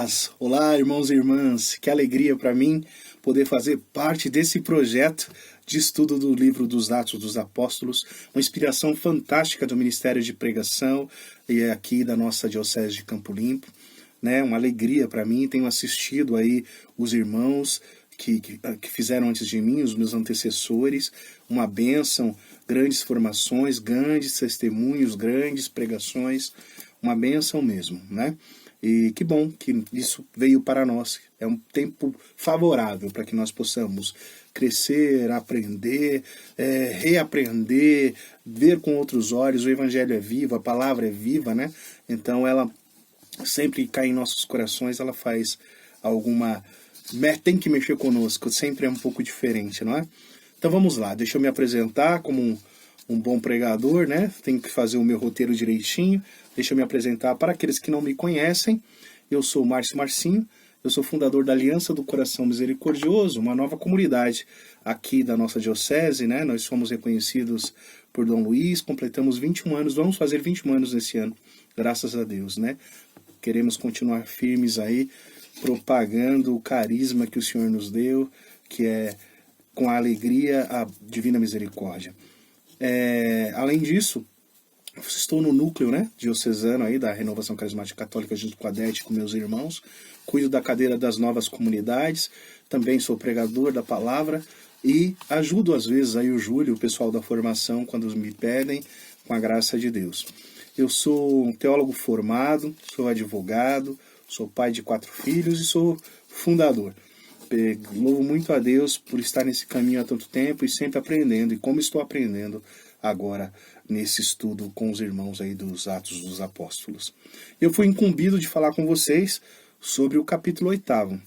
paz! Olá, irmãos e irmãs. Que alegria para mim poder fazer parte desse projeto de estudo do livro dos Atos dos Apóstolos, uma inspiração fantástica do Ministério de Pregação e aqui da nossa Diocese de Campo Limpo, né? Uma alegria para mim. Tenho assistido aí os irmãos que fizeram antes de mim, os meus antecessores, uma bênção, grandes formações, grandes testemunhos, grandes pregações, uma bênção mesmo, né? E que bom que isso veio para nós. É um tempo favorável para que nós possamos crescer, aprender, reaprender, ver com outros olhos. O Evangelho é vivo, a palavra é viva, né? Então ela sempre cai em nossos corações, ela faz alguma... tem que mexer conosco, sempre é um pouco diferente, não é? Então vamos lá, deixa eu me apresentar como um bom pregador, né? Tenho que fazer o meu roteiro direitinho. Deixa eu me apresentar para aqueles que não me conhecem. Eu sou Márcio Marcinho, eu sou fundador da Aliança do Coração Misericordioso, uma nova comunidade aqui da nossa diocese, né? Nós somos reconhecidos por Dom Luiz, completamos 21 anos, vamos fazer 21 anos nesse ano, graças a Deus, né? Queremos continuar firmes aí, propagando o carisma que o Senhor nos deu, que é com a alegria a divina misericórdia. Além disso, estou no núcleo, né, diocesano aí da Renovação Carismática Católica junto com a DET, com meus irmãos. Cuido da cadeira das novas comunidades, também sou pregador da palavra e ajudo às vezes aí o Júlio, o pessoal da formação, quando me pedem, com a graça de Deus. Eu sou um teólogo formado, sou advogado, sou pai de 4 filhos e sou fundador. Louvo muito a Deus por estar nesse caminho há tanto tempo e sempre aprendendo, e como estou aprendendo agora nesse estudo com os irmãos aí dos Atos dos Apóstolos. Eu fui incumbido de falar com vocês sobre o capítulo 8º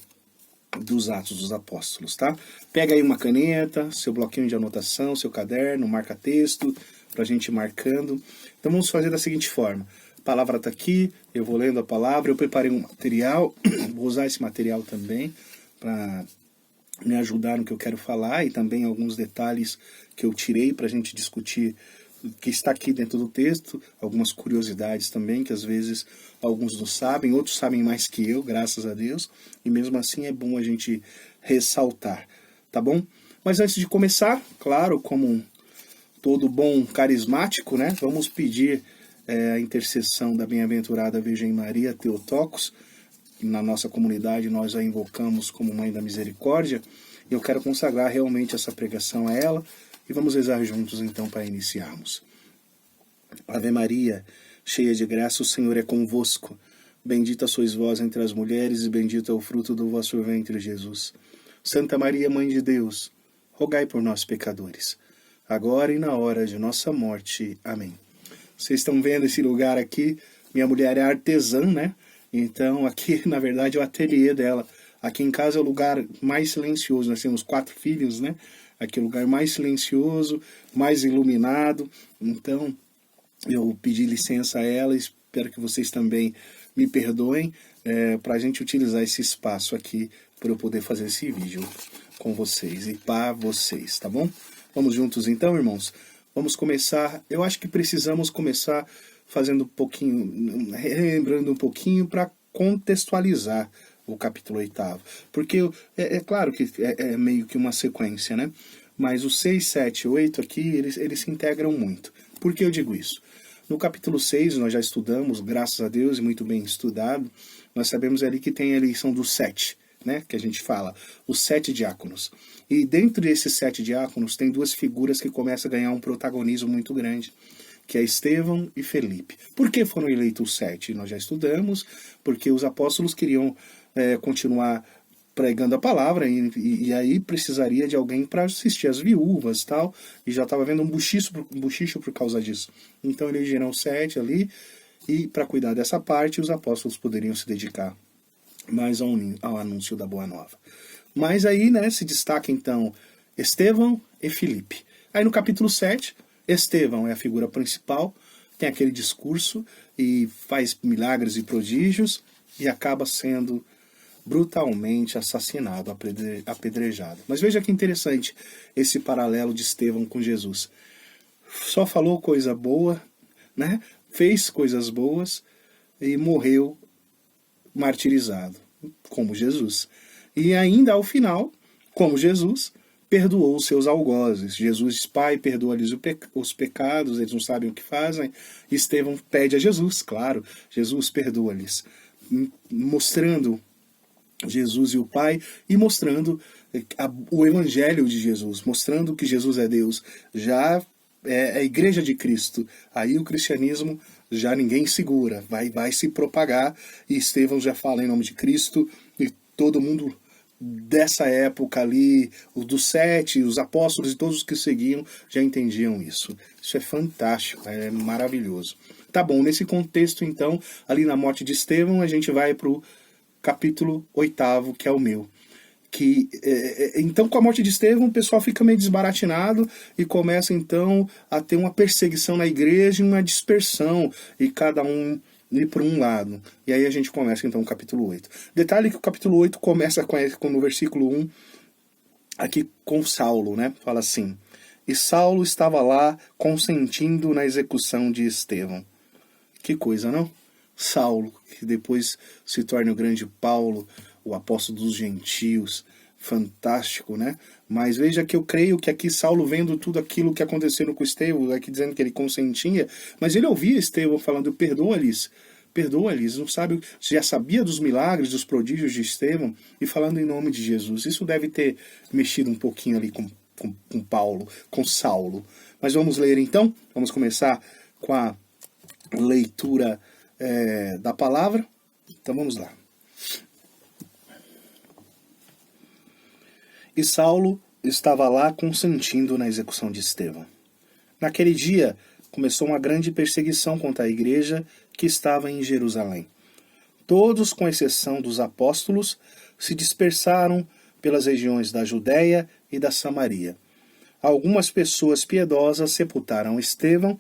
dos Atos dos Apóstolos, tá? Pega aí uma caneta, seu bloquinho de anotação, seu caderno, marca texto, pra gente ir marcando. Então vamos fazer da seguinte forma. A palavra tá aqui, eu vou lendo a palavra, eu preparei um material, vou usar esse material também para me ajudar no que eu quero falar e também alguns detalhes que eu tirei para a gente discutir que está aqui dentro do texto, algumas curiosidades também, que às vezes alguns não sabem, outros sabem mais que eu, graças a Deus, e mesmo assim é bom a gente ressaltar, tá bom? Mas antes de começar, claro, como todo bom carismático, né, vamos pedir a intercessão da bem-aventurada Virgem Maria Theotokos. Na nossa comunidade nós a invocamos como Mãe da Misericórdia, e eu quero consagrar realmente essa pregação a ela, e vamos rezar juntos então para iniciarmos. Ave Maria, cheia de graça, o Senhor é convosco. Bendita sois vós entre as mulheres, e bendito é o fruto do vosso ventre, Jesus. Santa Maria, Mãe de Deus, rogai por nós, pecadores, agora e na hora de nossa morte. Amém. Vocês estão vendo esse lugar aqui? Minha mulher é artesã, né? Então aqui, na verdade, é o ateliê dela. Aqui em casa é o lugar mais silencioso. Nós temos 4 filhos, né? Aqui é o lugar mais silencioso, mais iluminado. Então, eu pedi licença a ela, espero que vocês também me perdoem, para a gente utilizar esse espaço aqui, para eu poder fazer esse vídeo com vocês e para vocês, tá bom? Vamos juntos então, irmãos? Vamos começar. Eu acho que precisamos começar fazendo um pouquinho, relembrando um pouquinho para contextualizar o capítulo 8º. Porque é claro que é meio que uma sequência, né? Mas os 6, 7 e 8 aqui, eles se integram muito. Por que eu digo isso? No capítulo 6, nós já estudamos, graças a Deus, e muito bem estudado, nós sabemos ali que tem a eleição dos 7, né? Que a gente fala, os 7 diáconos. E dentro desses 7 diáconos, tem 2 figuras que começam a ganhar um protagonismo muito grande, que é Estevão e Felipe. Por que foram eleitos os 7? Nós já estudamos, porque os apóstolos queriam continuar pregando a palavra, e aí precisaria de alguém para assistir as viúvas e tal, e já estava vendo um buchicho por causa disso. Então elegeram os 7 ali, e para cuidar dessa parte, os apóstolos poderiam se dedicar mais ao anúncio da Boa Nova. Mas aí, né, se destaca então Estevão e Felipe. Aí no capítulo 7, Estevão é a figura principal, tem aquele discurso e faz milagres e prodígios e acaba sendo brutalmente assassinado, apedrejado. Mas veja que interessante esse paralelo de Estevão com Jesus. Só falou coisa boa, né? Fez coisas boas e morreu martirizado. como Jesus. E ainda ao final, como Jesus, perdoou os seus algozes. Jesus diz: Pai, perdoa-lhes os pecados, eles não sabem o que fazem. Estevão pede a Jesus, claro, Jesus perdoa-lhes, mostrando Jesus e o Pai, e mostrando o Evangelho de Jesus, mostrando que Jesus é Deus. Já é a Igreja de Cristo. Aí o cristianismo já ninguém segura, vai se propagar, e Estevão já fala em nome de Cristo, e todo mundo dessa época ali, dos 7, os apóstolos e todos os que seguiam já entendiam isso. Isso é fantástico, é maravilhoso. Tá bom, nesse contexto então, ali na morte de Estevão, a gente vai para o capítulo 8, que é o meu. Então, com a morte de Estevão, o pessoal fica meio desbaratinado e começa então a ter uma perseguição na igreja e uma dispersão, e cada um ir para um lado. E aí a gente começa então o capítulo 8. Detalhe que o capítulo 8 começa no versículo 1, aqui com Saulo, né? Fala assim: e Saulo estava lá consentindo na execução de Estevão. Que coisa, não? Saulo, que depois se torna o grande Paulo, o apóstolo dos gentios. Fantástico, né? Mas veja que eu creio que aqui Saulo, vendo tudo aquilo que aconteceu com Estevão, aqui dizendo que ele consentia, mas ele ouvia Estevão falando: perdoa-lhes, não sabe, já sabia dos milagres, dos prodígios de Estevão, e falando em nome de Jesus. Isso deve ter mexido um pouquinho ali com Paulo, com Saulo. Mas vamos ler então, vamos começar com a leitura da palavra. Então vamos lá. E Saulo estava lá consentindo na execução de Estevão. Naquele dia começou uma grande perseguição contra a igreja que estava em Jerusalém. Todos, com exceção dos apóstolos, se dispersaram pelas regiões da Judéia e da Samaria. Algumas pessoas piedosas sepultaram Estevão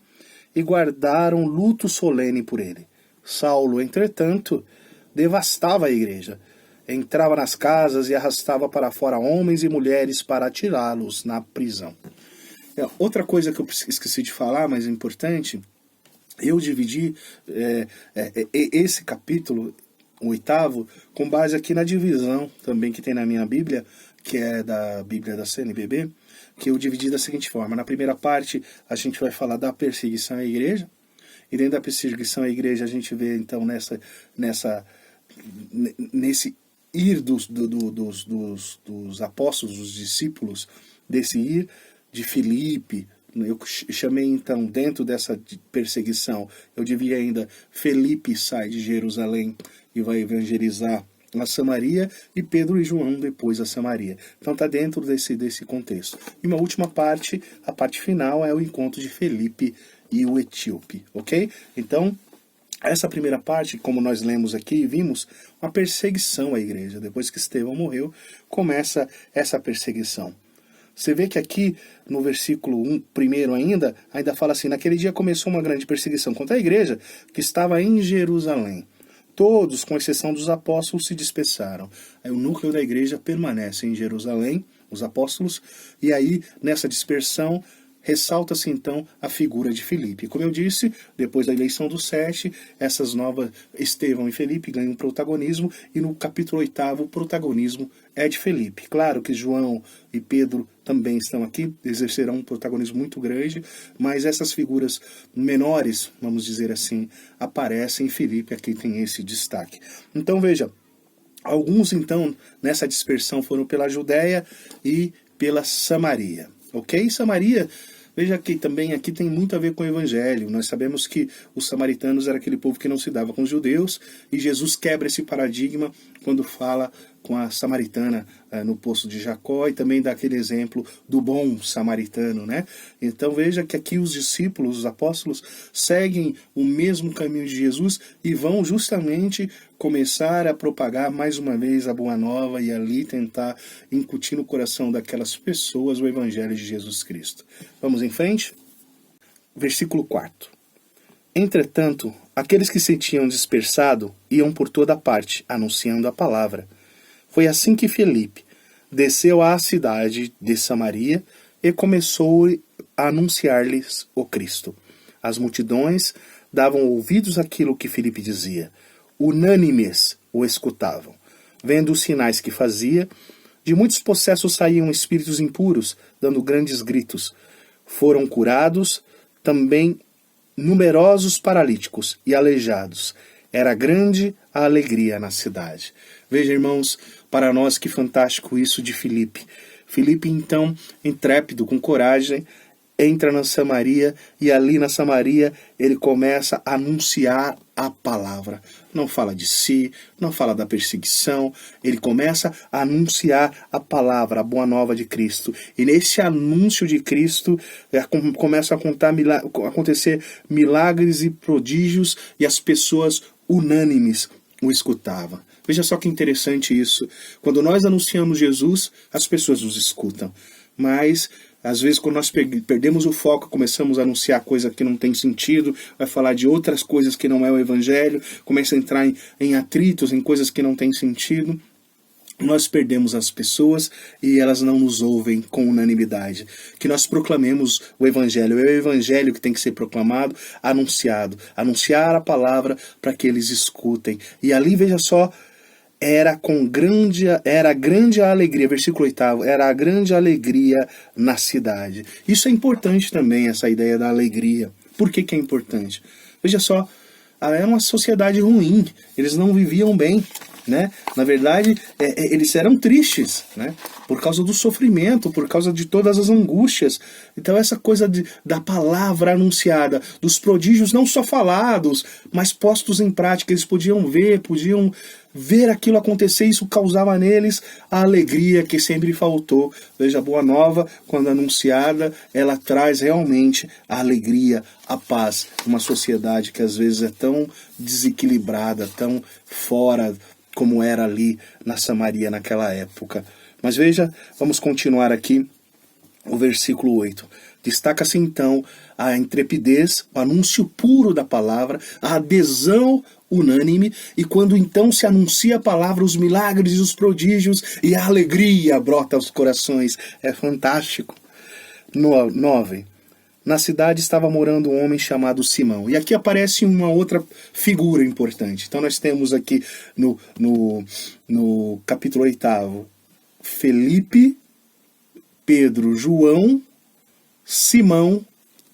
e guardaram luto solene por ele. Saulo, entretanto, devastava a igreja. Entrava nas casas e arrastava para fora homens e mulheres para atirá-los na prisão. Outra coisa que eu esqueci de falar, mas é importante, eu dividi esse capítulo, o 8, com base aqui na divisão também que tem na minha Bíblia, que é da Bíblia da CNBB, que eu dividi da seguinte forma: na primeira parte a gente vai falar da perseguição à igreja, e dentro da perseguição à igreja a gente vê então nesse ir dos apóstolos, dos discípulos, desse ir de Filipe. Eu chamei então, dentro dessa perseguição, eu divi ainda: Felipe sai de Jerusalém e vai evangelizar a Samaria, e Pedro e João depois a Samaria. Então está dentro desse contexto. E uma última parte, a parte final, é o encontro de Felipe e o etíope, ok? Então, essa primeira parte, como nós lemos aqui e vimos, uma perseguição à igreja. Depois que Estevão morreu, começa essa perseguição. Você vê que aqui, no versículo 1, primeiro ainda fala assim: naquele dia começou uma grande perseguição contra a igreja que estava em Jerusalém. Todos, com exceção dos apóstolos, se dispersaram. Aí o núcleo da igreja permanece em Jerusalém, os apóstolos, e aí, nessa dispersão, ressalta-se então a figura de Filipe. Como eu disse, depois da eleição dos 7, essas novas, Estevão e Filipe, ganham protagonismo, e no capítulo 8 o protagonismo é de Filipe. Claro que João e Pedro também estão aqui, exercerão um protagonismo muito grande, mas essas figuras menores, vamos dizer assim, aparecem, e Filipe aqui tem esse destaque. Então veja, alguns então nessa dispersão foram pela Judéia e pela Samaria. Ok? Samaria, veja que também aqui tem muito a ver com o evangelho. Nós sabemos que os samaritanos era aquele povo que não se dava com os judeus, e Jesus quebra esse paradigma quando fala com a samaritana no poço de Jacó, e também dá aquele exemplo do bom samaritano, né? Então veja que aqui os discípulos, os apóstolos, seguem o mesmo caminho de Jesus e vão justamente começar a propagar mais uma vez a boa nova, e ali tentar incutir no coração daquelas pessoas o evangelho de Jesus Cristo. Vamos em frente? Versículo 4. Entretanto, aqueles que se tinham dispersado iam por toda parte, anunciando a palavra. Foi assim que Filipe desceu à cidade de Samaria e começou a anunciar-lhes o Cristo. As multidões davam ouvidos àquilo que Filipe dizia. Unânimes o escutavam. vendo os sinais que fazia, de muitos possessos saíam espíritos impuros, dando grandes gritos. Foram curados também numerosos paralíticos e aleijados. Era grande a alegria na cidade. Veja, irmãos, para nós que fantástico isso de Filipe. Filipe, então, intrépido, com coragem, entra na Samaria e ali na Samaria ele começa a anunciar a palavra. Não fala de si, não fala da perseguição, ele começa a anunciar a palavra, a boa nova de Cristo. E nesse anúncio de Cristo começa a acontecer milagres e prodígios e as pessoas unânimes o escutavam. Veja só que interessante isso. Quando nós anunciamos Jesus, as pessoas nos escutam. Mas às vezes, quando nós perdemos o foco, começamos a anunciar coisa que não tem sentido, vai falar de outras coisas que não é o Evangelho, começa a entrar em atritos, em coisas que não têm sentido, nós perdemos as pessoas e elas não nos ouvem com unanimidade. Que nós proclamemos o Evangelho. É o Evangelho que tem que ser proclamado, anunciado. Anunciar a palavra para que eles escutem. E ali, veja só, era grande a alegria, versículo 8, era a grande alegria na cidade. Isso é importante também, essa ideia da alegria. Por que é importante? Veja só, era uma sociedade ruim, eles não viviam bem, né? Na verdade, eles eram tristes, né? Por causa do sofrimento, por causa de todas as angústias. Então essa coisa da palavra anunciada, dos prodígios não só falados, mas postos em prática, eles podiam ver aquilo acontecer, isso causava neles a alegria que sempre faltou. Veja, a boa nova, quando anunciada, ela traz realmente a alegria, a paz, uma sociedade que às vezes é tão desequilibrada, tão fora como era ali na Samaria naquela época. Mas veja, vamos continuar aqui o versículo 8. Destaca-se então a intrepidez, o anúncio puro da palavra, a adesão unânime, e quando então se anuncia a palavra, os milagres e os prodígios, e a alegria brota aos corações. É fantástico. 9. Na cidade estava morando um homem chamado Simão. E aqui aparece uma outra figura importante. Então nós temos aqui no capítulo 8, Felipe, Pedro, João, Simão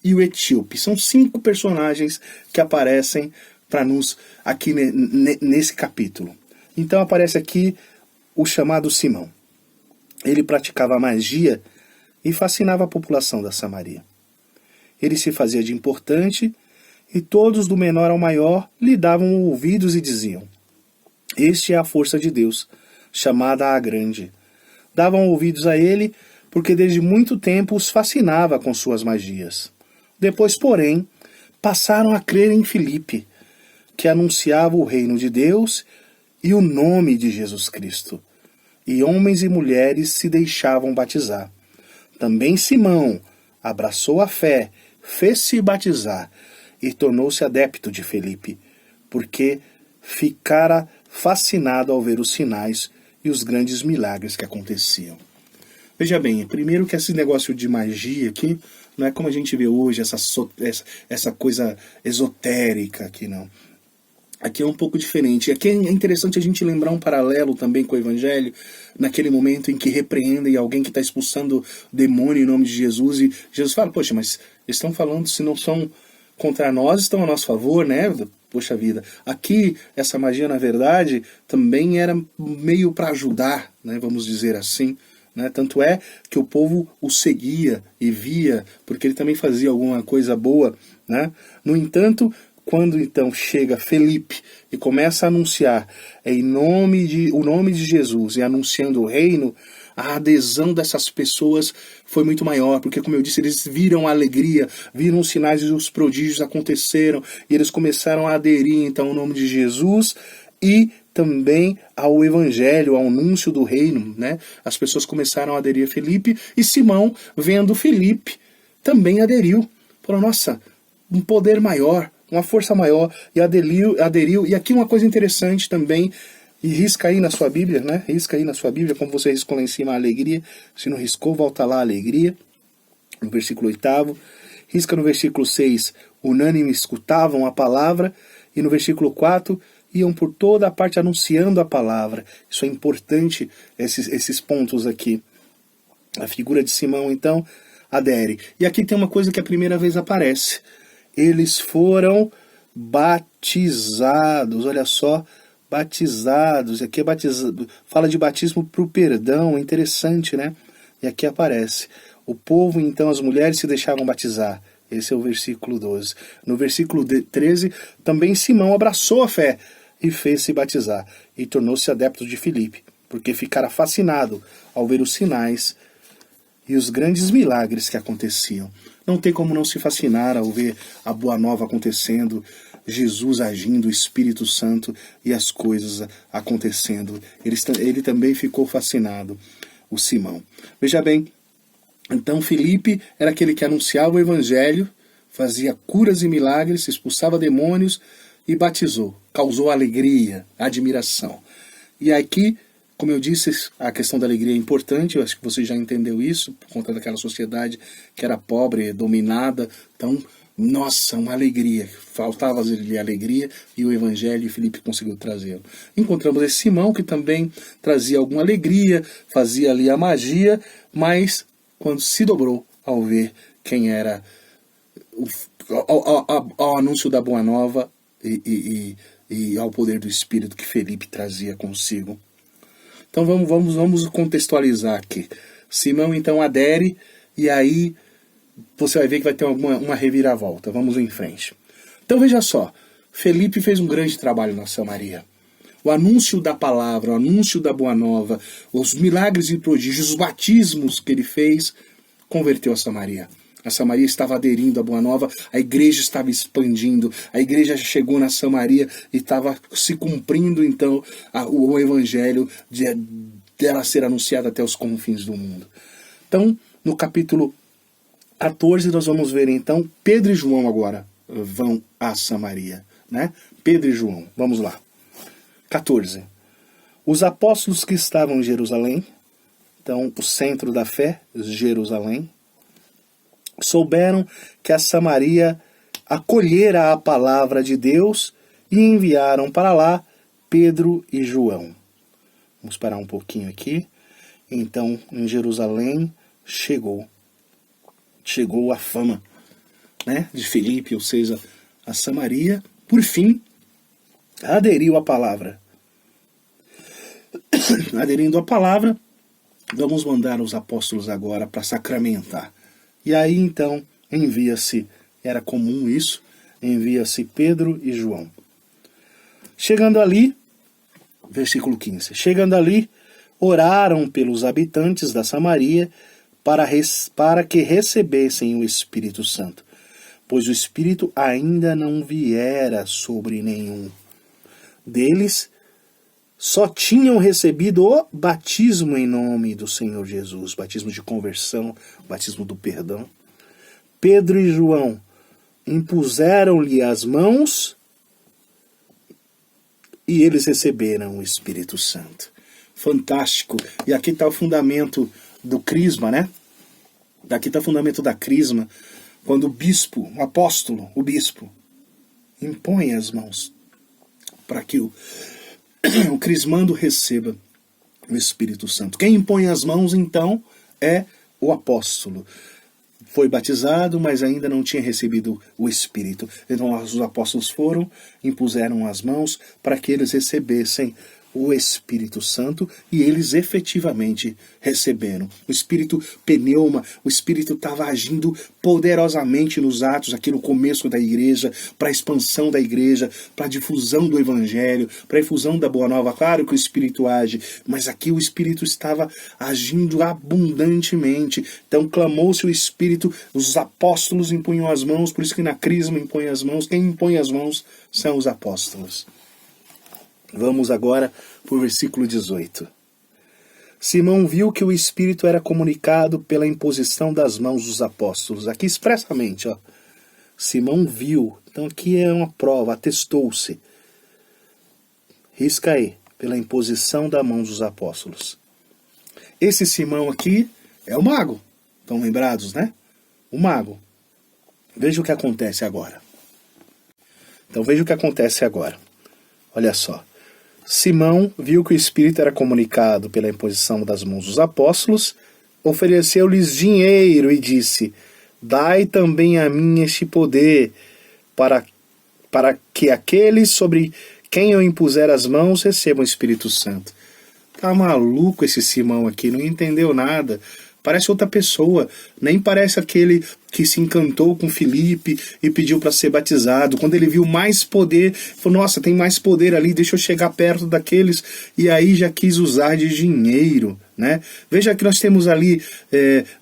e o etíope. São 5 personagens que aparecem para nos aqui nesse capítulo. Então aparece aqui o chamado Simão. Ele praticava magia e fascinava a população da Samaria. Ele se fazia de importante e todos, do menor ao maior, lhe davam ouvidos e diziam: este é a força de Deus, chamada a grande. Davam ouvidos a ele porque desde muito tempo os fascinava com suas magias. Depois, porém, passaram a crer em Filipe, que anunciava o reino de Deus e o nome de Jesus Cristo. E homens e mulheres se deixavam batizar. Também Simão abraçou a fé, fez-se batizar e tornou-se adepto de Filipe, porque ficara fascinado ao ver os sinais e os grandes milagres que aconteciam. Veja bem, primeiro que esse negócio de magia aqui não é como a gente vê hoje, essa coisa esotérica aqui, não. Aqui é um pouco diferente. Aqui é interessante a gente lembrar um paralelo também com o Evangelho, naquele momento em que repreendem alguém que está expulsando demônio em nome de Jesus, e Jesus fala, poxa, mas eles estão falando, se não são contra nós, estão a nosso favor, né? Poxa vida. Aqui, essa magia, na verdade, também era meio para ajudar, né? Vamos dizer assim. Né? Tanto é que o povo o seguia e via, porque ele também fazia alguma coisa boa. Né? No entanto, quando então chega Felipe e começa a anunciar o nome de Jesus e anunciando o reino, a adesão dessas pessoas foi muito maior, porque, como eu disse, eles viram a alegria, viram os sinais e os prodígios aconteceram, e eles começaram a aderir então ao nome de Jesus e também ao Evangelho, ao anúncio do reino, né? As pessoas começaram a aderir a Felipe, e Simão, vendo Felipe, também aderiu. Falou, nossa, um poder maior, uma força maior, e aderiu. E aqui uma coisa interessante também, e risca aí na sua Bíblia, né? Risca aí na sua Bíblia, como você riscou lá em cima a alegria. Se não riscou, volta lá a alegria. No versículo 8. Risca no versículo 6, unânime escutavam a palavra. E no versículo 4, iam por toda a parte anunciando a palavra. Isso é importante, esses pontos aqui. A figura de Simão, então, adere. E aqui tem uma coisa que a primeira vez aparece. Eles foram batizados, olha só, batizados. Aqui é batizado, fala de batismo para o perdão, interessante, né? E aqui aparece. O povo, então, as mulheres se deixavam batizar. Esse é o versículo 12. No versículo 13, também Simão abraçou a fé e fez-se batizar, e tornou-se adepto de Filipe, porque ficara fascinado ao ver os sinais e os grandes milagres que aconteciam. Não tem como não se fascinar ao ver a boa nova acontecendo, Jesus agindo, o Espírito Santo e as coisas acontecendo. Ele também ficou fascinado, o Simão. Veja bem, então Filipe era aquele que anunciava o Evangelho, fazia curas e milagres, expulsava demônios e batizou. Causou alegria, admiração. E aqui, como eu disse, a questão da alegria é importante, eu acho que você já entendeu isso, por conta daquela sociedade que era pobre, dominada. Então, nossa, uma alegria. Faltava-lhe alegria e o Evangelho, e Filipe conseguiu trazê-lo. Encontramos esse Simão, que também trazia alguma alegria, fazia ali a magia, mas quando se dobrou ao ver quem era, ao anúncio da Boa Nova e ao poder do Espírito que Felipe trazia consigo. Então vamos contextualizar aqui. Simão então adere, e aí você vai ver que vai ter uma reviravolta. Vamos em frente. Então veja só, Felipe fez um grande trabalho na Samaria. O anúncio da palavra, o anúncio da Boa Nova, os milagres e prodígios, os batismos que ele fez, converteu a Samaria. A Samaria estava aderindo à Boa Nova, a igreja estava expandindo, a igreja chegou na Samaria e estava se cumprindo, então, o evangelho dela ser anunciado até os confins do mundo. Então, no capítulo 14, nós vamos ver, então, Pedro e João agora vão a Samaria, né? Pedro e João, vamos lá. 14. Os apóstolos que estavam em Jerusalém, então, o centro da fé, Jerusalém, souberam que a Samaria acolhera a palavra de Deus e enviaram para lá Pedro e João. Vamos parar um pouquinho aqui. Então, em Jerusalém, chegou a fama, né, de Filipe, ou seja, a Samaria, por fim, aderiu à palavra. Aderindo à palavra, vamos mandar os apóstolos agora para sacramentar. E aí então envia-se, era comum isso, envia-se Pedro e João. Chegando ali, versículo 15, chegando ali, oraram pelos habitantes da Samaria para que recebessem o Espírito Santo, pois o Espírito ainda não viera sobre nenhum deles, só tinham recebido o batismo em nome do Senhor Jesus, batismo de conversão, batismo do perdão. Pedro e João impuseram-lhe as mãos e eles receberam o Espírito Santo. Fantástico. E aqui está o fundamento do crisma, né? Daqui está o fundamento da crisma, quando o bispo, o apóstolo, o bispo, impõe as mãos para que o crismando receba o Espírito Santo. Quem impõe as mãos, então, é o apóstolo. Foi batizado, mas ainda não tinha recebido o Espírito. Então os apóstolos foram, impuseram as mãos para que eles recebessem o Espírito Santo, e eles efetivamente receberam. O Espírito pneuma, o Espírito estava agindo poderosamente nos atos, aqui no começo da igreja, para a expansão da igreja, para a difusão do Evangelho, para a difusão da Boa Nova. Claro que o Espírito age, mas aqui o Espírito estava agindo abundantemente. Então clamou-se o Espírito, os apóstolos impunham as mãos, por isso que na crisma impõe as mãos. Quem impõe as mãos são os apóstolos. Vamos agora para o versículo 18. Simão viu que o Espírito era comunicado pela imposição das mãos dos apóstolos. Aqui expressamente, ó. Simão viu. Então aqui é uma prova, atestou-se. Risca aí, pela imposição da mão dos apóstolos. Esse Simão aqui é o mago. Estão lembrados, né? O mago. Veja o que acontece agora. Então veja o que acontece agora. Olha só. Simão viu que o Espírito era comunicado pela imposição das mãos dos apóstolos, ofereceu-lhes dinheiro e disse: dai também a mim este poder, para que aqueles sobre quem eu impuser as mãos recebam o Espírito Santo. Tá maluco esse Simão aqui, não entendeu nada. Parece outra pessoa, nem parece aquele que se encantou com Filipe e pediu para ser batizado. Quando ele viu mais poder, falou: nossa, tem mais poder ali, deixa eu chegar perto daqueles. E aí já quis usar de dinheiro, né? Veja que nós temos ali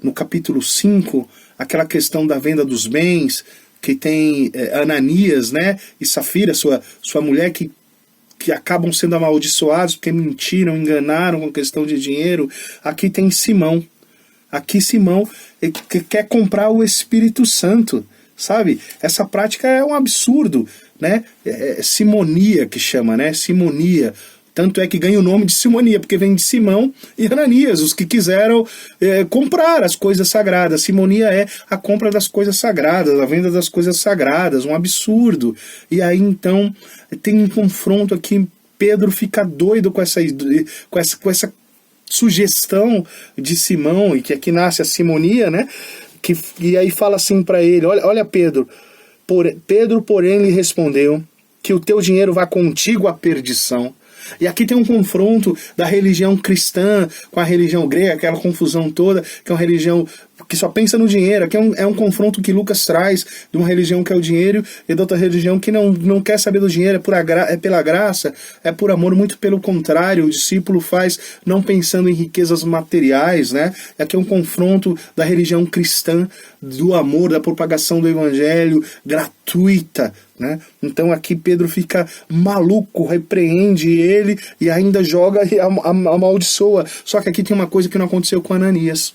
no capítulo 5, aquela questão da venda dos bens, que tem Ananias, né, e Safira, sua mulher, que acabam sendo amaldiçoados porque mentiram, enganaram com questão de dinheiro. Aqui tem Simão. Aqui Simão quer comprar o Espírito Santo, sabe? Essa prática é um absurdo, né? Simonia que chama, né? Simonia. Tanto é que ganha o nome de simonia, porque vem de Simão e Ananias, os que quiseram comprar as coisas sagradas. Simonia é a compra das coisas sagradas, a venda das coisas sagradas, um absurdo. E aí então tem um confronto aqui, Pedro fica doido com essa sugestão de Simão, e que aqui nasce a simonia, né? E aí fala assim para ele: olha Pedro, Pedro porém lhe respondeu que o teu dinheiro vá contigo à perdição. E aqui tem um confronto da religião cristã com a religião grega, aquela confusão toda, que é uma religião que só pensa no dinheiro. Aqui é um confronto que Lucas traz de uma religião que é o dinheiro e da outra religião que não quer saber do dinheiro, é pela graça, é por amor. Muito pelo contrário, o discípulo faz não pensando em riquezas materiais, né? Aqui é um confronto da religião cristã, do amor, da propagação do evangelho gratuita, né? Então aqui Pedro fica maluco, repreende ele e ainda joga e amaldiçoa. Só que aqui tem uma coisa que não aconteceu com Ananias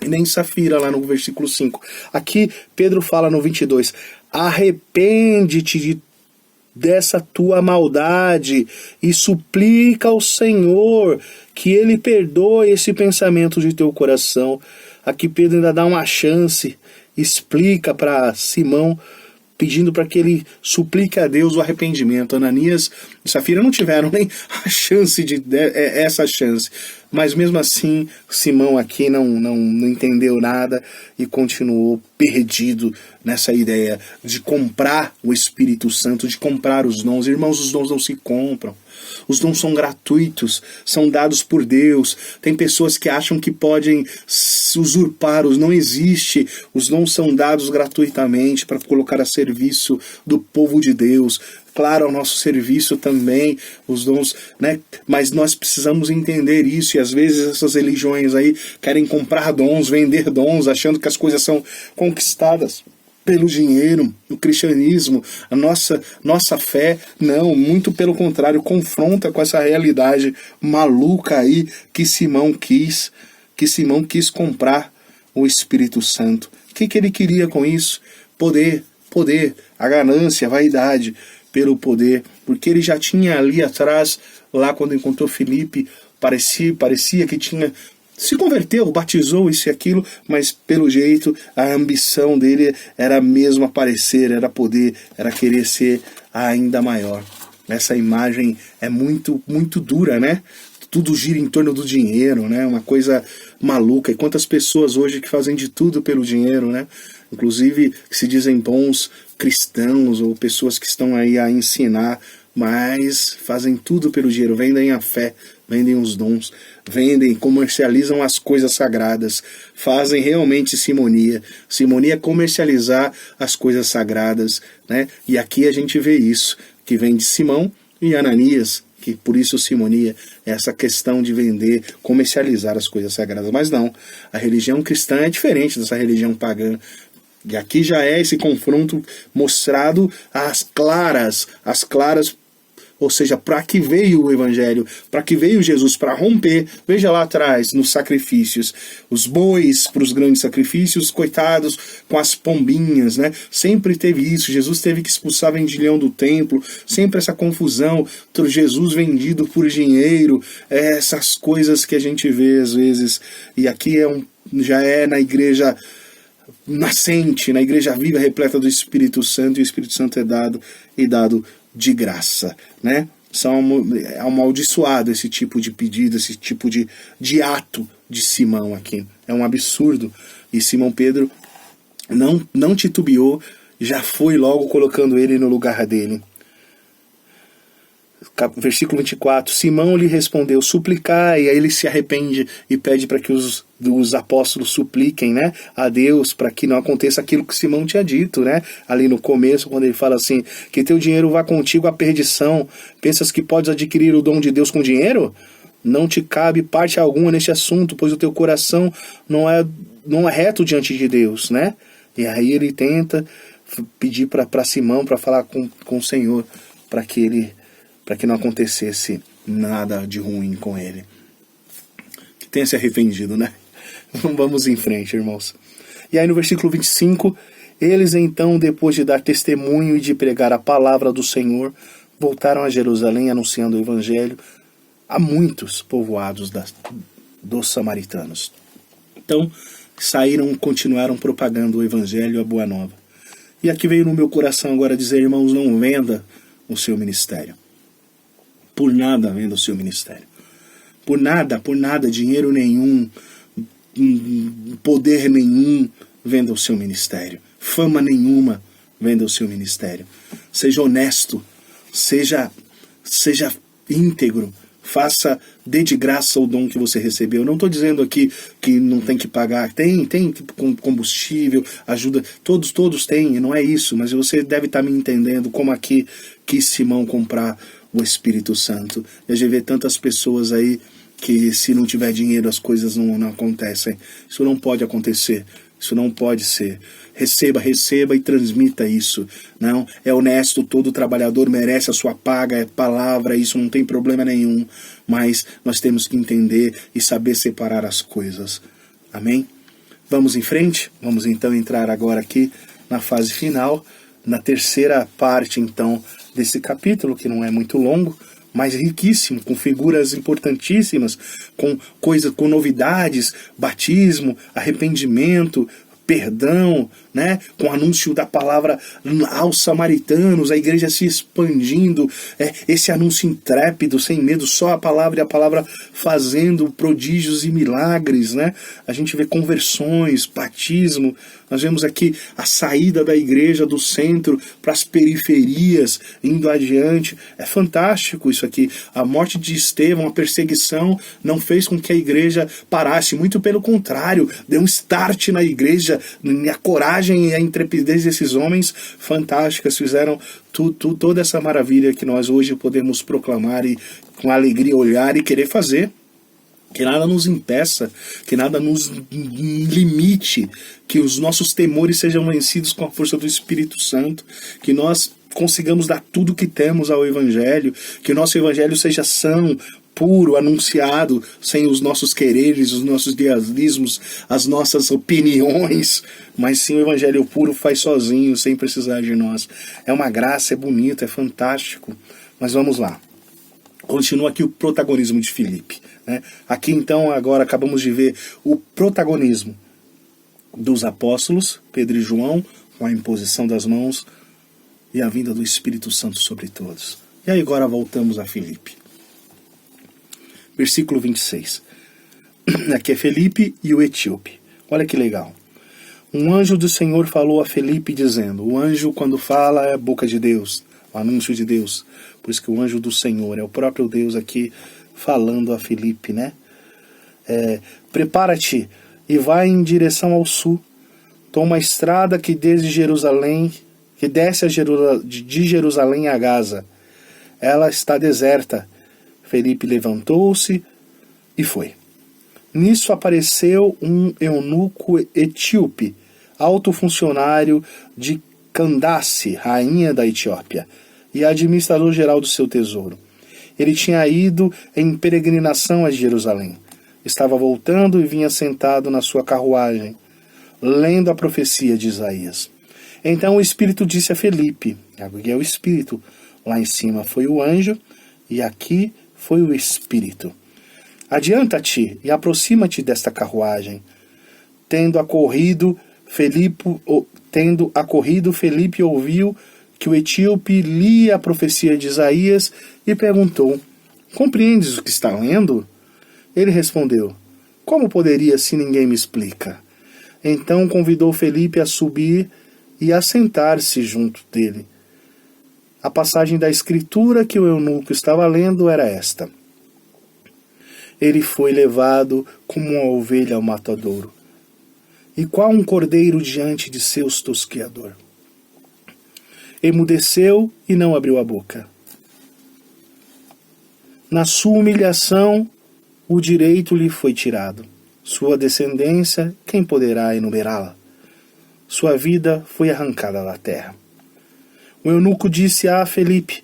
e nem Safira, lá no versículo 5. Aqui Pedro fala no 22: arrepende-te dessa tua maldade e suplica ao Senhor que ele perdoe esse pensamento de teu coração. Aqui Pedro ainda dá uma chance, explica para Simão, pedindo para que ele suplique a Deus o arrependimento. Ananias e Safira não tiveram nem a chance essa chance. Mas mesmo assim, Simão aqui não entendeu nada e continuou perdido nessa ideia de comprar o Espírito Santo, de comprar os dons. Irmãos, os dons não se compram. Os dons são gratuitos, são dados por Deus. Tem pessoas que acham que podem usurpar, não existe. Os dons são dados gratuitamente para colocar a serviço do povo de Deus. Claro, ao nosso serviço também, os dons, né? Mas nós precisamos entender isso, e às vezes essas religiões aí querem comprar dons, vender dons, achando que as coisas são conquistadas pelo dinheiro. O cristianismo, a nossa fé, não, muito pelo contrário, confronta com essa realidade maluca aí que Simão quis comprar o Espírito Santo. O que ele queria com isso? Poder, a ganância, a vaidade pelo poder, porque ele já tinha ali atrás, lá quando encontrou Filipe, parecia que tinha se converteu, batizou isso e aquilo, mas pelo jeito a ambição dele era mesmo aparecer, era poder, era querer ser ainda maior. Essa imagem é muito, muito dura, né? Tudo gira em torno do dinheiro, né? Uma coisa maluca. E quantas pessoas hoje que fazem de tudo pelo dinheiro, né? Inclusive que se dizem bons cristãos ou pessoas que estão aí a ensinar, mas fazem tudo pelo dinheiro, vendem a fé, vendem os dons, comercializam as coisas sagradas, fazem realmente simonia. Simonia é comercializar as coisas sagradas, né? E aqui a gente vê isso, que vem de Simão e Ananias, que por isso simonia é essa questão de vender, comercializar as coisas sagradas. Mas não, a religião cristã é diferente dessa religião pagã. E aqui já é esse confronto mostrado às claras, ou seja, para que veio o Evangelho, para que veio Jesus, para romper. Veja lá atrás, nos sacrifícios, os bois para os grandes sacrifícios, coitados com as pombinhas, né? Sempre teve isso, Jesus teve que expulsar vendilhão do templo, sempre essa confusão, Jesus vendido por dinheiro, essas coisas que a gente vê às vezes. E aqui já é na igreja nascente, na igreja viva, repleta do Espírito Santo, e o Espírito Santo é dado de graça, né? É amaldiçoado esse tipo de pedido, esse tipo de ato de Simão aqui. É um absurdo. E Simão Pedro não titubeou, já foi logo colocando ele no lugar dele. Versículo 24, Simão lhe respondeu, suplicai, e aí ele se arrepende e pede para que os apóstolos supliquem, né, a Deus, para que não aconteça aquilo que Simão tinha dito, né, ali no começo, quando ele fala assim, que teu dinheiro vá contigo à perdição, pensas que podes adquirir o dom de Deus com dinheiro? Não te cabe parte alguma neste assunto, pois o teu coração não é reto diante de Deus, né, e aí ele tenta pedir para Simão, para falar com o Senhor, para que não acontecesse nada de ruim com ele. Que tenha se arrependido, né? Vamos em frente, irmãos. E aí no versículo 25, eles então, depois de dar testemunho e de pregar a palavra do Senhor, voltaram a Jerusalém anunciando o evangelho a muitos povoados dos samaritanos. Então, continuaram propagando o evangelho, a boa nova. E aqui veio no meu coração agora dizer, irmãos, não venda o seu ministério. Por nada venda o seu ministério. Por nada, dinheiro nenhum, poder nenhum, venda o seu ministério. Fama nenhuma, venda o seu ministério. Seja honesto, seja íntegro, dê de graça o dom que você recebeu. Eu não estou dizendo aqui que não tem que pagar, tem combustível, ajuda, todos têm, não é isso, mas você deve estar me entendendo como aqui quis Simão comprar o Espírito Santo. E a gente vê tantas pessoas aí que se não tiver dinheiro as coisas não acontecem. Isso não pode acontecer. Isso não pode ser. Receba e transmita isso. Não, é honesto, todo trabalhador merece a sua paga, é palavra, isso não tem problema nenhum. Mas nós temos que entender e saber separar as coisas. Amém? Vamos em frente? Vamos então entrar agora aqui na fase final, na terceira parte então desse capítulo, que não é muito longo, mas riquíssimo, com figuras importantíssimas, com novidades, batismo, arrependimento, perdão, né? Com o anúncio da palavra aos samaritanos, a igreja se expandindo, esse anúncio intrépido, sem medo, só a palavra e a palavra fazendo prodígios e milagres, né? A gente vê conversões, batismo, nós vemos aqui a saída da igreja do centro para as periferias, indo adiante. É fantástico isso aqui. A morte de Estevão, a perseguição, não fez com que a igreja parasse. Muito pelo contrário, deu um start na igreja. A coragem e a intrepidez desses homens fantásticas fizeram toda essa maravilha que nós hoje podemos proclamar e com alegria olhar e querer fazer. Que nada nos impeça, que nada nos limite, que os nossos temores sejam vencidos com a força do Espírito Santo, que nós consigamos dar tudo o que temos ao Evangelho, que o nosso Evangelho seja são, puro, anunciado, sem os nossos quereres, os nossos idealismos, as nossas opiniões, mas sim o Evangelho puro faz sozinho, sem precisar de nós. É uma graça, é bonito, é fantástico. Mas vamos lá. Continua aqui o protagonismo de Filipe, né? Aqui então agora acabamos de ver o protagonismo dos apóstolos, Pedro e João, com a imposição das mãos e a vinda do Espírito Santo sobre todos. E aí agora voltamos a Filipe. Versículo 26. Aqui é Filipe e o etíope. Olha que legal. Um anjo do Senhor falou a Filipe dizendo, o anjo quando fala é a boca de Deus, o anúncio de Deus. Por isso que o anjo do Senhor é o próprio Deus aqui falando a Filipe, né? Prepara-te e vai em direção ao sul. Toma a estrada que desde Jerusalém, que desce de Jerusalém a Gaza. Ela está deserta. Filipe levantou-se e foi. Nisso apareceu um eunuco etíope, alto funcionário de Candace, rainha da Etiópia, e administrador-geral do seu tesouro. Ele tinha ido em peregrinação a Jerusalém. Estava voltando e vinha sentado na sua carruagem, lendo a profecia de Isaías. Então o Espírito disse a Filipe, aqui é o Espírito, lá em cima foi o anjo, e aqui foi o Espírito. Adianta-te e aproxima-te desta carruagem. Tendo acorrido, Felipe ouviu que o etíope lia a profecia de Isaías e perguntou: compreendes o que está lendo? Ele respondeu: como poderia se ninguém me explica? Então convidou Felipe a subir e a sentar-se junto dele. A passagem da escritura que o eunuco estava lendo era esta: ele foi levado como uma ovelha ao matadouro, e qual um cordeiro diante de seus tosqueador. Emudeceu e não abriu a boca. Na sua humilhação, o direito lhe foi tirado. Sua descendência, quem poderá enumerá-la? Sua vida foi arrancada da terra. O eunuco disse a Felipe: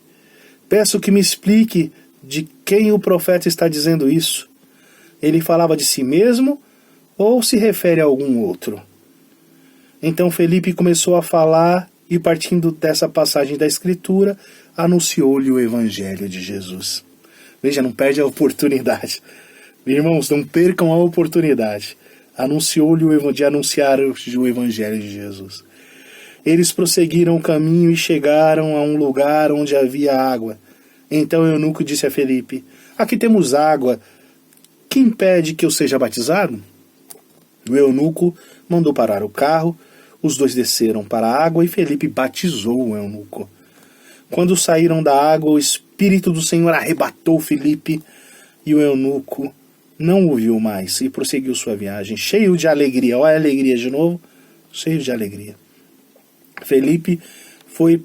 peço que me explique de quem o profeta está dizendo isso. Ele falava de si mesmo ou se refere a algum outro? Então Felipe começou a falar e, partindo dessa passagem da Escritura, anunciou-lhe o Evangelho de Jesus. Veja, não perde a oportunidade. Irmãos, não percam a oportunidade. Anunciou-lhe de anunciar o Evangelho de Jesus. Eles prosseguiram o caminho e chegaram a um lugar onde havia água. Então o eunuco disse a Felipe: aqui temos água. Que impede que eu seja batizado? O eunuco mandou parar o carro. Os dois desceram para a água e Felipe batizou o eunuco. Quando saíram da água, o Espírito do Senhor arrebatou Felipe e o eunuco não o viu mais e prosseguiu sua viagem, cheio de alegria. Olha a alegria de novo, cheio de alegria. Felipe foi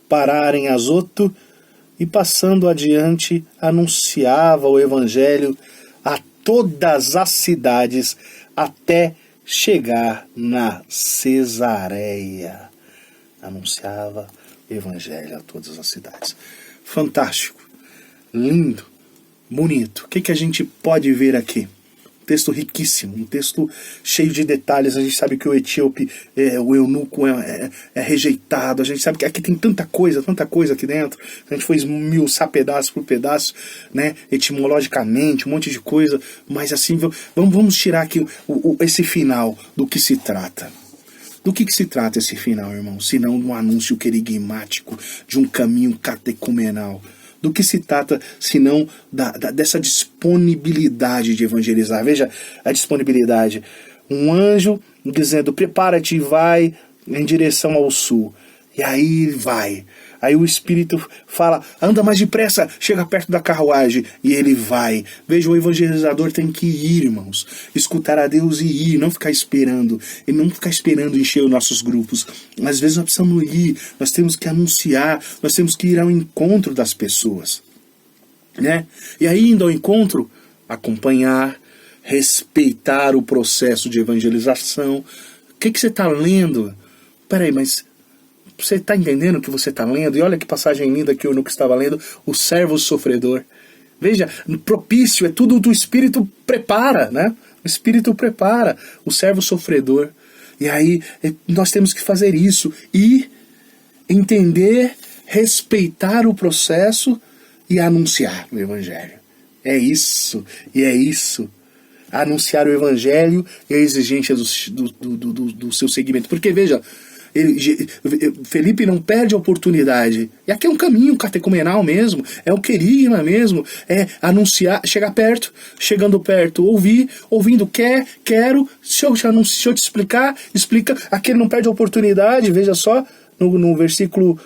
parar em Azoto e, passando adiante, anunciava o Evangelho a todas as cidades até chegar na Cesareia. Anunciava o Evangelho a todas as cidades. Fantástico, lindo, bonito. O que a gente pode ver aqui? Um texto riquíssimo, um texto cheio de detalhes. A gente sabe que o etíope, o eunuco é rejeitado. A gente sabe que aqui tem tanta coisa aqui dentro. A gente foi esmiuçar pedaço por pedaço, né? Etimologicamente, um monte de coisa. Mas assim, vamos tirar aqui esse final do que se trata. Do que se trata esse final, irmão? Senão de um anúncio querigmático, de um caminho catecumenal. Do que se trata, senão dessa disponibilidade de evangelizar. Veja a disponibilidade. Um anjo dizendo: prepara-te e vai em direção ao sul. E aí vai. Aí o Espírito fala: anda mais depressa, chega perto da carruagem. E ele vai. Veja, o evangelizador tem que ir, irmãos. Escutar a Deus e ir, não ficar esperando. E não ficar esperando encher os nossos grupos. Às vezes nós precisamos ir, nós temos que anunciar, nós temos que ir ao encontro das pessoas. Né? E aí, indo ao encontro, acompanhar, respeitar o processo de evangelização. O que você está lendo? Peraí, mas você está entendendo o que você está lendo? E olha que passagem linda que eu nunca estava lendo: o servo sofredor. Veja, propício, é tudo do Espírito prepara, né? O Espírito prepara o servo sofredor. E aí nós temos que fazer isso e entender, respeitar o processo e anunciar o Evangelho. É isso, e é isso. Anunciar o Evangelho e a exigência do seu segmento. Porque veja, Felipe não perde a oportunidade. E aqui é um caminho catecumenal mesmo, é um querigma mesmo, é anunciar, chegar perto, chegando perto, ouvindo, quero, se eu te explicar, explica. Aqui ele não perde a oportunidade, veja só, no versículo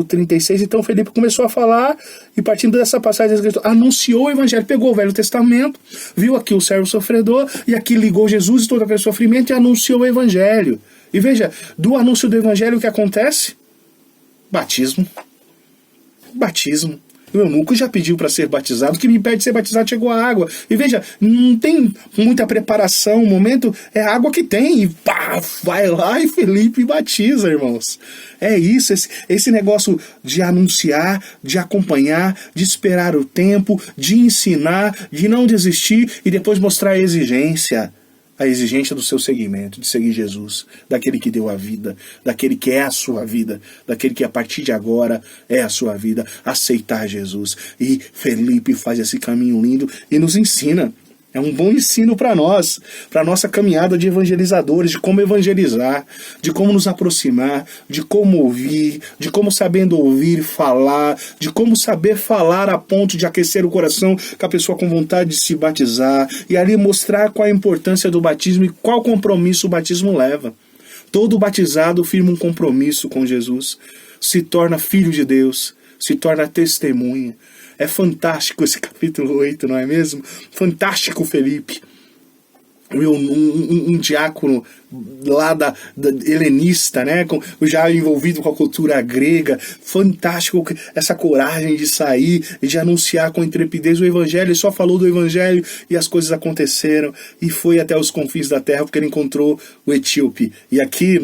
36, então Felipe começou a falar, e partindo dessa passagem, anunciou o Evangelho, pegou o Velho Testamento, viu aqui o servo sofredor, e aqui ligou Jesus e todo aquele sofrimento, e anunciou o Evangelho. E veja, do anúncio do Evangelho o que acontece? Batismo. Batismo. O eunuco já pediu para ser batizado, o que me impede de ser batizado chegou a água. E veja, não tem muita preparação, o momento é a água que tem, e pá, vai lá e Felipe batiza, irmãos. É isso, esse negócio de anunciar, de acompanhar, de esperar o tempo, de ensinar, de não desistir e depois mostrar a exigência do seu seguimento, de seguir Jesus, daquele que deu a vida, daquele que é a sua vida, daquele que a partir de agora é a sua vida, aceitar Jesus. E Felipe faz esse caminho lindo e nos ensina. É um bom ensino para nós, para a nossa caminhada de evangelizadores, de como evangelizar, de como nos aproximar, de como ouvir, de como sabendo ouvir falar, de como saber falar a ponto de aquecer o coração com a pessoa com vontade de se batizar, e ali mostrar qual a importância do batismo e qual compromisso o batismo leva. Todo batizado firma um compromisso com Jesus, se torna filho de Deus, se torna testemunha. É fantástico esse capítulo 8, não é mesmo? Fantástico, Felipe. Um diácono lá da helenista, né? Já envolvido com a cultura grega. Fantástico essa coragem de sair e de anunciar com intrepidez o evangelho. Ele só falou do evangelho e as coisas aconteceram. E foi até os confins da terra porque ele encontrou o etíope. E aqui,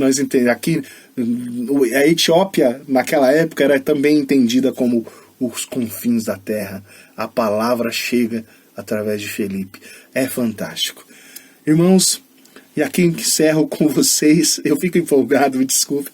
a Etiópia, naquela época, era também entendida como os confins da terra. A palavra chega através de Felipe. É fantástico. Irmãos, e aqui encerro com vocês, eu fico empolgado, me desculpe,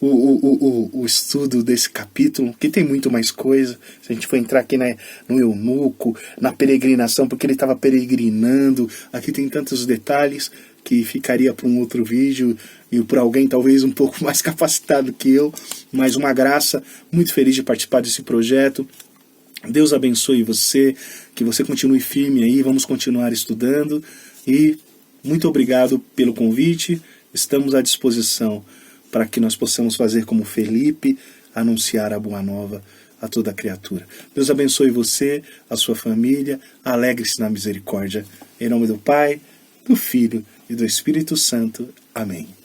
o estudo desse capítulo, que tem muito mais coisa. Se a gente for entrar aqui no eunuco, na peregrinação, porque ele estava peregrinando, aqui tem tantos detalhes que ficaria para um outro vídeo, e para alguém talvez um pouco mais capacitado que eu, mas uma graça, muito feliz de participar desse projeto. Deus abençoe você, que você continue firme aí, vamos continuar estudando, e muito obrigado pelo convite, estamos à disposição para que nós possamos fazer como Felipe, anunciar a boa nova a toda criatura. Deus abençoe você, a sua família, alegre-se na misericórdia. Em nome do Pai, do Filho e do Espírito Santo. Amém.